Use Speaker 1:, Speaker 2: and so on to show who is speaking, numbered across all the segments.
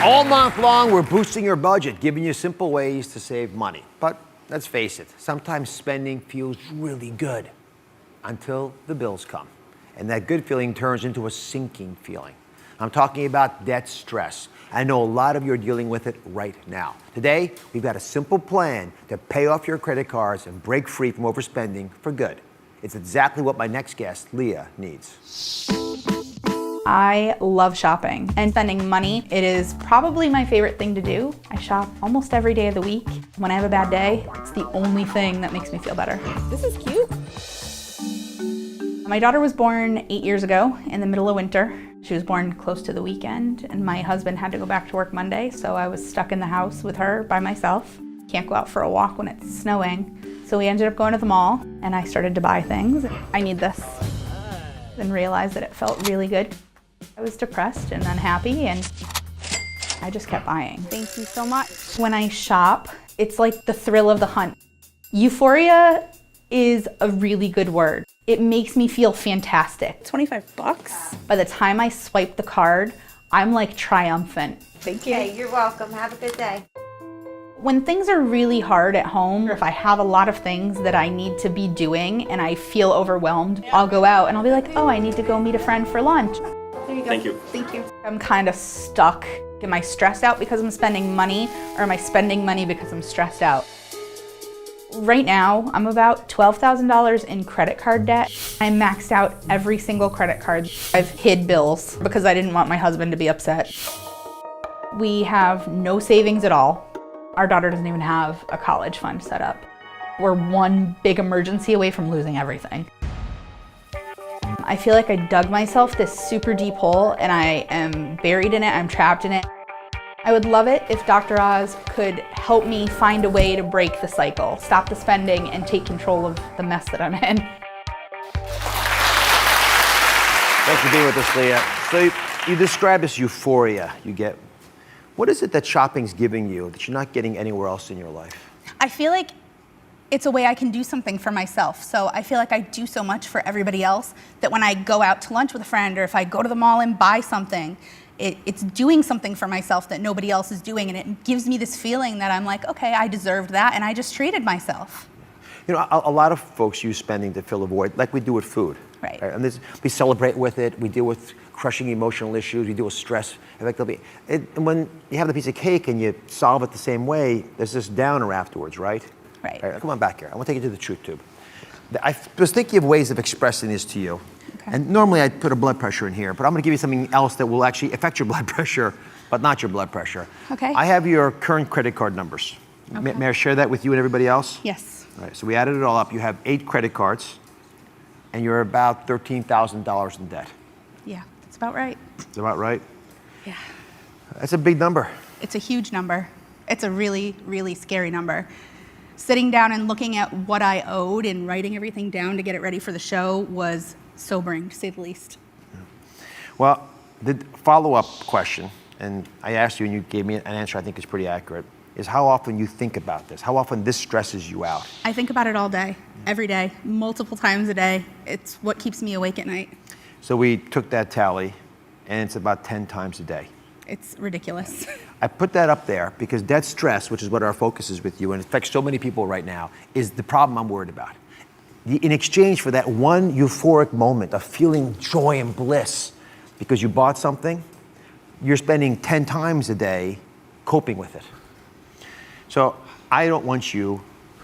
Speaker 1: All month long, we're boosting your budget, giving you simple ways to save money. But let's face it, sometimes spending feels really good until the bills come. And that good feeling turns into a sinking feeling. I'm talking about debt stress. I know a lot of you are dealing with it right now. Today, we've got a simple plan to pay off your credit cards and break free from overspending for good. It's exactly what my next guest, Leah, needs.
Speaker 2: I love shopping and spending money. It is probably my favorite thing to do. I shop almost every day of the week. When I have a bad day, it's the only thing that makes me feel better.
Speaker 3: This is cute.
Speaker 2: My daughter was born 8 years ago in the middle of winter. She was born close to the weekend, and my husband had to go back to work Monday, so I was stuck in the house with her by myself. Can't go out for a walk when it's snowing. So we ended up going to the mall, and I started to buy things. I need this. Then realized that it felt really good. I was depressed and unhappy, and I just kept buying.
Speaker 3: Thank you so much.
Speaker 2: When I shop, it's like the thrill of the hunt. Euphoria is a really good word. It makes me feel fantastic.
Speaker 3: $25.
Speaker 2: By the time I swipe the card, I'm like triumphant.
Speaker 3: Thank you.
Speaker 4: Hey, you're welcome. Have a good day.
Speaker 2: When things are really hard at home, or if I have a lot of things that I need to be doing and I feel overwhelmed, I'll go out and I'll be like, oh, I need to go meet a friend for lunch.
Speaker 3: There you go.
Speaker 5: Thank you.
Speaker 3: Thank you.
Speaker 2: I'm kind of stuck. Am I stressed out because I'm spending money, or am I spending money because I'm stressed out? Right now, I'm about $12,000 in credit card debt. I maxed out every single credit card. I've hid bills because I didn't want my husband to be upset. We have no savings at all. Our daughter doesn't even have a college fund set up. We're one big emergency away from losing everything. I feel like I dug myself this super deep hole and I am buried in it, I'm trapped in it. I would love it if Dr. Oz could help me find a way to break the cycle, stop the spending, and take control of the mess that I'm in.
Speaker 1: Thanks for being with us, Leah. So you describe this euphoria you get. What is it that shopping's giving you that you're not getting anywhere else in your life?
Speaker 3: I feel like it's a way I can do something for myself. So I feel like I do so much for everybody else that when I go out to lunch with a friend, or if I go to the mall and buy something, it's doing something for myself that nobody else is doing, and it gives me this feeling that I'm like, okay, I deserved that, and I just treated myself.
Speaker 1: You know, a lot of folks use spending to fill a void, like we do with food.
Speaker 3: Right.
Speaker 1: And we celebrate with it, we deal with crushing emotional issues, we deal with stress. And when you have the piece of cake and you solve it the same way, there's this downer afterwards, right?
Speaker 3: Right.
Speaker 1: All right, come on back here. I want to take you to the truth tube. I was thinking of ways of expressing this to you.
Speaker 3: Okay.
Speaker 1: And normally I'd put a blood pressure in here, but I'm going to give you something else that will actually affect your blood pressure, but not your blood pressure.
Speaker 3: Okay.
Speaker 1: I have your current credit card numbers.
Speaker 3: Okay.
Speaker 1: May I share that with you and everybody else?
Speaker 3: Yes.
Speaker 1: All right, so we added it all up. You have 8 credit cards, and you're about $13,000 in debt.
Speaker 3: Yeah, that's about right.
Speaker 1: Is that about right?
Speaker 3: Yeah.
Speaker 1: That's a big number.
Speaker 3: It's a huge number. It's a really, really scary number. Sitting down and looking at what I owed and writing everything down to get it ready for the show was sobering, to say the least.
Speaker 1: Well, the follow-up question, and I asked you and you gave me an answer I think is pretty accurate, is how often you think about this, how often this stresses you out.
Speaker 3: I think about it all day, every day, multiple times a day. It's what keeps me awake at night.
Speaker 1: So we took that tally, and it's about 10 times a day.
Speaker 3: It's ridiculous.
Speaker 1: I put that up there because debt stress, which is what our focus is with you, and it affects so many people right now, is the problem I'm worried about. In exchange for that one euphoric moment of feeling joy and bliss because you bought something, you're spending 10 times a day coping with it. So I don't want you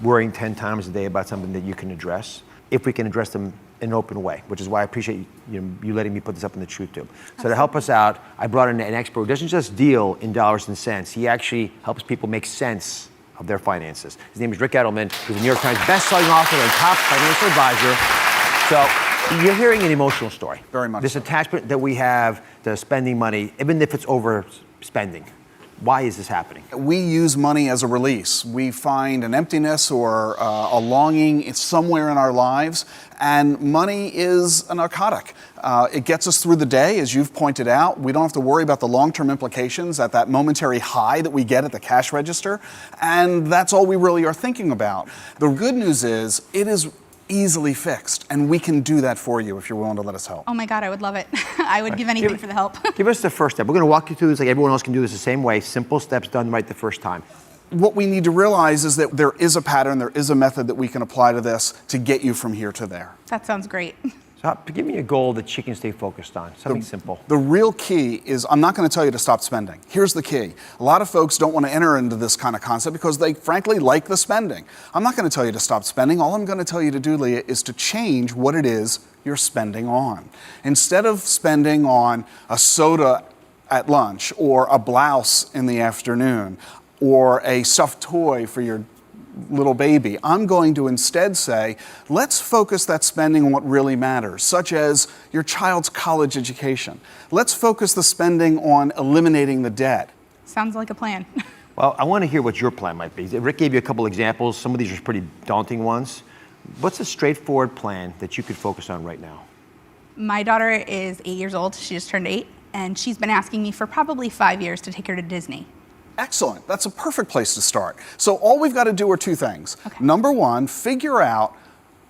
Speaker 1: worrying 10 times a day about something that you can address, if we can address them in an open way, which is why I appreciate you letting me put this up in the Truth Tube. So to help us out, I brought in an expert who doesn't just deal in dollars and cents. He actually helps people make sense of their finances. His name is Rick Edelman. He's a New York Times best-selling author and top financial advisor. So you're hearing an emotional story.
Speaker 5: Very much
Speaker 1: This
Speaker 5: so.
Speaker 1: attachment that we have to spending money, even if it's overspending. Why is this happening?
Speaker 5: We use money as a release. We find an emptiness or a longing somewhere in our lives, and money is a narcotic. It gets us through the day, as you've pointed out. We don't have to worry about the long-term implications at that momentary high that we get at the cash register, and that's all we really are thinking about. The good news is it is easily fixed, and we can do that for you if you're willing to let us help.
Speaker 3: Oh my God, I would love it. I would give anything for the help.
Speaker 1: Give us the first step. We're going to walk you through this like everyone else can do this the same way. Simple steps done right the first time.
Speaker 5: What we need to realize is that there is a pattern, there is a method that we can apply to this to get you from here to there.
Speaker 3: That sounds great.
Speaker 1: So give me a goal that she can stay focused on, something simple.
Speaker 5: The real key is, I'm not going to tell you to stop spending. Here's the key. A lot of folks don't want to enter into this kind of concept because they frankly like the spending. I'm not going to tell you to stop spending. All I'm going to tell you to do, Leah, is to change what it is you're spending on. Instead of spending on a soda at lunch or a blouse in the afternoon or a stuffed toy for your little baby, I'm going to instead say, let's focus that spending on what really matters, such as your child's college education. Let's focus the spending on eliminating the debt.
Speaker 3: Sounds like a plan.
Speaker 1: Well, I want to hear what your plan might be. Rick gave you a couple examples. Some of these are pretty daunting ones. What's a straightforward plan that you could focus on right now?
Speaker 3: My daughter is 8 years old. She just turned 8, and she's been asking me for probably 5 years to take her to Disney.
Speaker 5: Excellent. That's a perfect place to start. So all we've got to do are two things.
Speaker 3: Okay.
Speaker 5: Number one, figure out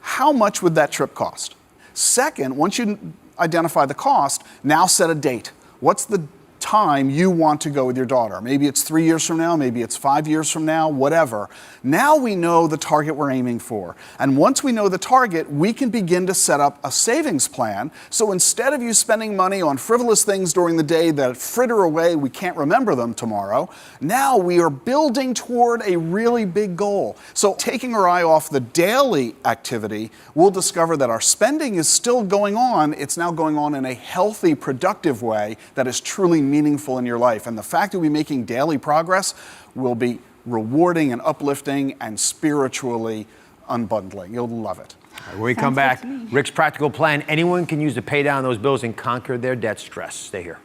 Speaker 5: how much would that trip cost. Second, once you identify the cost, now set a date. What's the time you want to go with your daughter? Maybe it's 3 years from now, maybe it's 5 years from now, whatever. Now we know the target we're aiming for. And once we know the target, we can begin to set up a savings plan. So instead of you spending money on frivolous things during the day that fritter away, we can't remember them tomorrow, now we are building toward a really big goal. So taking our eye off the daily activity, we'll discover that our spending is still going on. It's now going on in a healthy, productive way that is truly meaningful in your life. And the fact that we're making daily progress will be rewarding and uplifting and spiritually unbundling. You'll love it.
Speaker 1: When we come back, Rick's practical plan. Anyone can use to pay down those bills and conquer their debt stress. Stay here.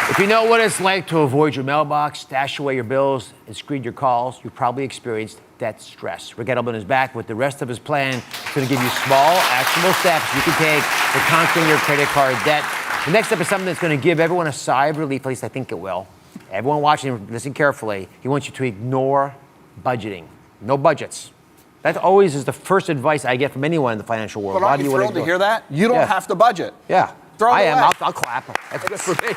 Speaker 1: If you know what it's like to avoid your mailbox, stash away your bills, and screen your calls, you've probably experienced debt stress. Rick Edelman is back with the rest of his plan. It's going to give you small, actionable steps you can take to conquering your credit card debt. The next step is something that's going to give everyone a sigh of relief, at least I think it will. Everyone watching, listen carefully. He wants you to ignore budgeting. No budgets. That always is the first advice I get from anyone in the financial world.
Speaker 5: But aren't you thrilled to hear that? You don't have to budget.
Speaker 1: Yeah.
Speaker 5: Throw it
Speaker 1: I am.
Speaker 5: away.
Speaker 1: I'll clap. That's good for me.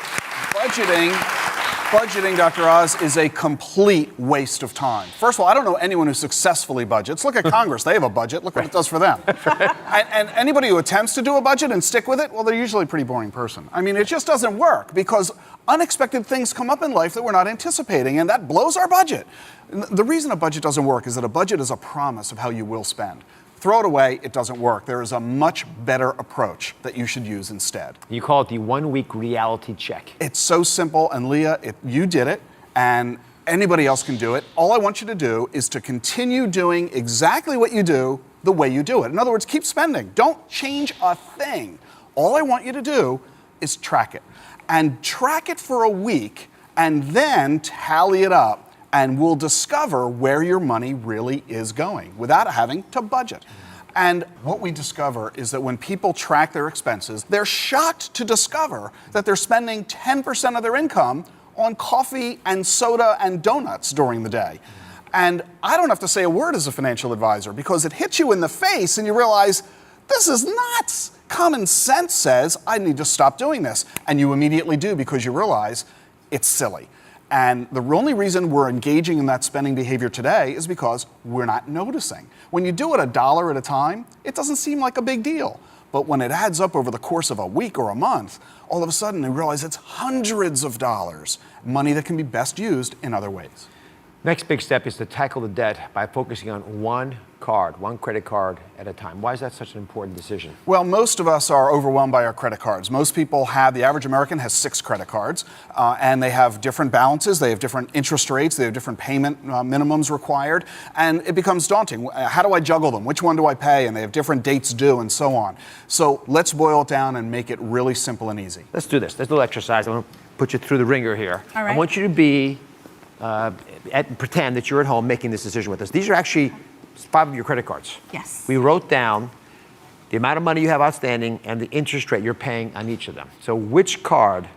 Speaker 5: Budgeting, Dr. Oz, is a complete waste of time. First of all, I don't know anyone who successfully budgets. Look at Congress. They have a budget. Look what it does for them. And anybody who attempts to do a budget and stick with it, well, they're usually a pretty boring person. I mean, it just doesn't work because unexpected things come up in life that we're not anticipating, and that blows our budget. The reason a budget doesn't work is that a budget is a promise of how you will spend. Throw it away, it doesn't work. There is a much better approach that you should use instead.
Speaker 1: You call it the 1 week reality check.
Speaker 5: It's so simple, and Leah, you did it, and anybody else can do it. All I want you to do is to continue doing exactly what you do the way you do it. In other words, keep spending. Don't change a thing. All I want you to do is track it. And track it for a week, and then tally it up. And we'll discover where your money really is going without having to budget. And what we discover is that when people track their expenses, they're shocked to discover that they're spending 10% of their income on coffee and soda and donuts during the day. And I don't have to say a word as a financial advisor because it hits you in the face and you realize, this is nuts. Common sense says, I need to stop doing this. And you immediately do because you realize it's silly. And the only reason we're engaging in that spending behavior today is because we're not noticing. When you do it $1 at a time, it doesn't seem like a big deal. But when it adds up over the course of a week or a month, all of a sudden you realize it's hundreds of dollars, money that can be best used in other ways.
Speaker 1: Next big step is to tackle the debt by focusing on one credit card at a time. Why is that such an important decision?
Speaker 5: Well, most of us are overwhelmed by our credit cards. Most people the average American has 6 credit cards, and they have different balances, they have different interest rates, they have different payment minimums required, and it becomes daunting. How do I juggle them? Which one do I pay? And they have different dates due and so on. So let's boil it down and make it really simple and easy.
Speaker 1: Let's do this. Let's do a little exercise. I'm going to put you through the ringer here.
Speaker 3: All right.
Speaker 1: I want you to pretend that you're at home making this decision with us. These are actually 5 of your credit cards.
Speaker 3: Yes.
Speaker 1: We wrote down the amount of money you have outstanding and the interest rate you're paying on each of them. So which card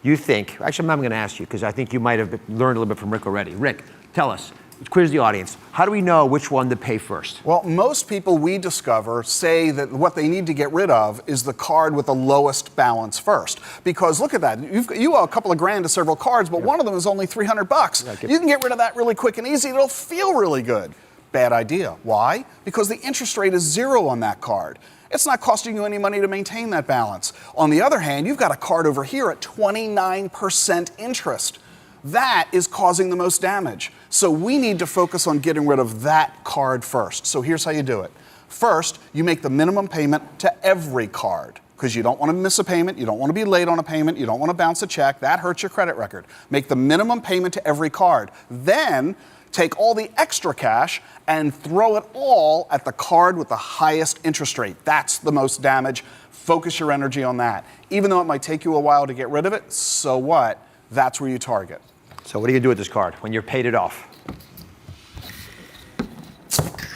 Speaker 1: you think, actually I'm not going to ask you because I think you might have learned a little bit from Rick already. Rick, tell us, quiz the audience. How do we know which one to pay first?
Speaker 5: Well, most people we discover say that what they need to get rid of is the card with the lowest balance first. Because look at that, you owe a couple of grand to several cards, but one of them is only $300. You can get rid of that really quick and easy. It'll feel really good. Bad idea. Why? Because the interest rate is 0 on that card. It's not costing you any money to maintain that balance. On the other hand, you've got a card over here at 29% interest. That is causing the most damage. So we need to focus on getting rid of that card first. So here's how you do it. First, you make the minimum payment to every card because you don't want to miss a payment, you don't want to be late on a payment, you don't want to bounce a check. That hurts your credit record. Make the minimum payment to every card. Then take all the extra cash and throw it all at the card with the highest interest rate. That's the most damage. Focus your energy on that. Even though it might take you a while to get rid of it, so what? That's where you target.
Speaker 1: So what do you do with this card when you're paid it off?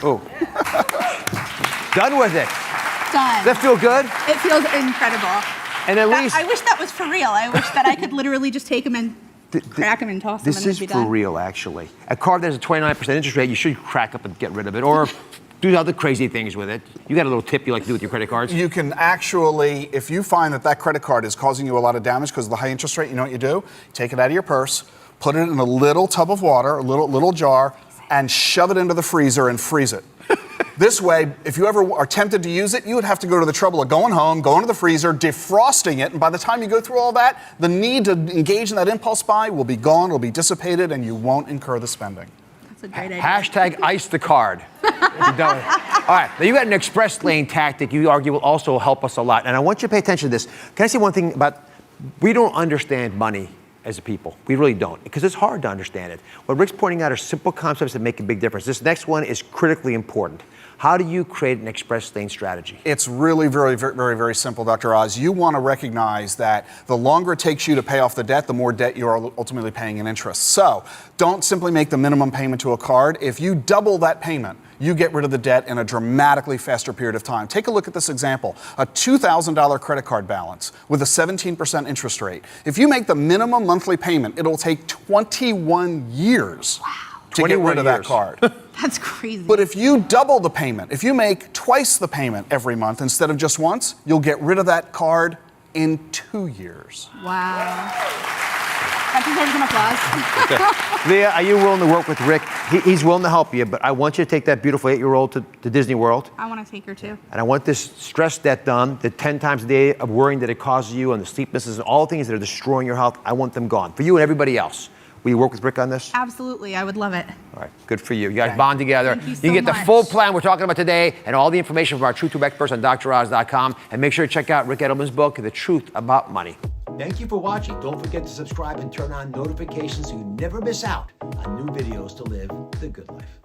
Speaker 1: Oh. Done with it.
Speaker 3: Done.
Speaker 1: Does that feel good?
Speaker 3: It feels incredible.
Speaker 1: And at least
Speaker 3: I wish that was for real. I wish that I could literally just take them and crack them and toss them and
Speaker 1: this
Speaker 3: it'd
Speaker 1: is
Speaker 3: be
Speaker 1: for
Speaker 3: done.
Speaker 1: real, actually. A card that has a 29% interest rate, you should crack up and get rid of it, or do other crazy things with it. You got a little tip you like to do with your credit cards?
Speaker 5: You can actually, if you find that that credit card is causing you a lot of damage because of the high interest rate, you know what you do? Take it out of your purse, put it in a little tub of water, a little jar, and shove it into the freezer and freeze it. This way, if you ever are tempted to use it, you would have to go to the trouble of going home, going to the freezer, defrosting it, and by the time you go through all that, the need to engage in that impulse buy will be gone, will be dissipated, and you won't incur the spending.
Speaker 3: That's a great idea.
Speaker 1: Hashtag ice the card. You're done with it. All right, now you got an express lane tactic you argue will also help us a lot, and I want you to pay attention to this. Can I say one thing about, we don't understand money as a people. We really don't, because it's hard to understand it. What Rick's pointing out are simple concepts that make a big difference. This next one is critically important. How do you create an express lane strategy?
Speaker 5: It's really very simple, Dr. Oz. You want to recognize that the longer it takes you to pay off the debt, the more debt you are ultimately paying in interest. So don't simply make the minimum payment to a card. If you double that payment, you get rid of the debt in a dramatically faster period of time. Take a look at this example. A $2,000 credit card balance with a 17% interest rate. If you make the minimum monthly payment, it'll take 21 years to get rid of that card.
Speaker 3: That's crazy.
Speaker 5: But if you double the payment, if you make twice the payment every month instead of just once, you'll get rid of that card in 2 years.
Speaker 3: Wow. That deserves an applause.
Speaker 1: Leah, are you willing to work with Rick? He's willing to help you, but I want you to take that beautiful 8-year-old to Disney World.
Speaker 3: I want to take her too.
Speaker 1: And I want this stress debt done, the 10 times a day of worrying that it causes you, and the sleeplessness and all the things that are destroying your health. I want them gone. For you and everybody else. Will you work with Rick on this?
Speaker 3: Absolutely. I would love it.
Speaker 1: All right, good for you. You guys bond together.
Speaker 3: Thank you so
Speaker 1: can get the
Speaker 3: much.
Speaker 1: full plan we're talking about today and all the information from our Truth to experts on DrOz.com. And make sure to check out Rick Edelman's book, The Truth About Money. Thank you for watching. Don't forget to subscribe and turn on notifications so you never miss out on new videos to live the good life.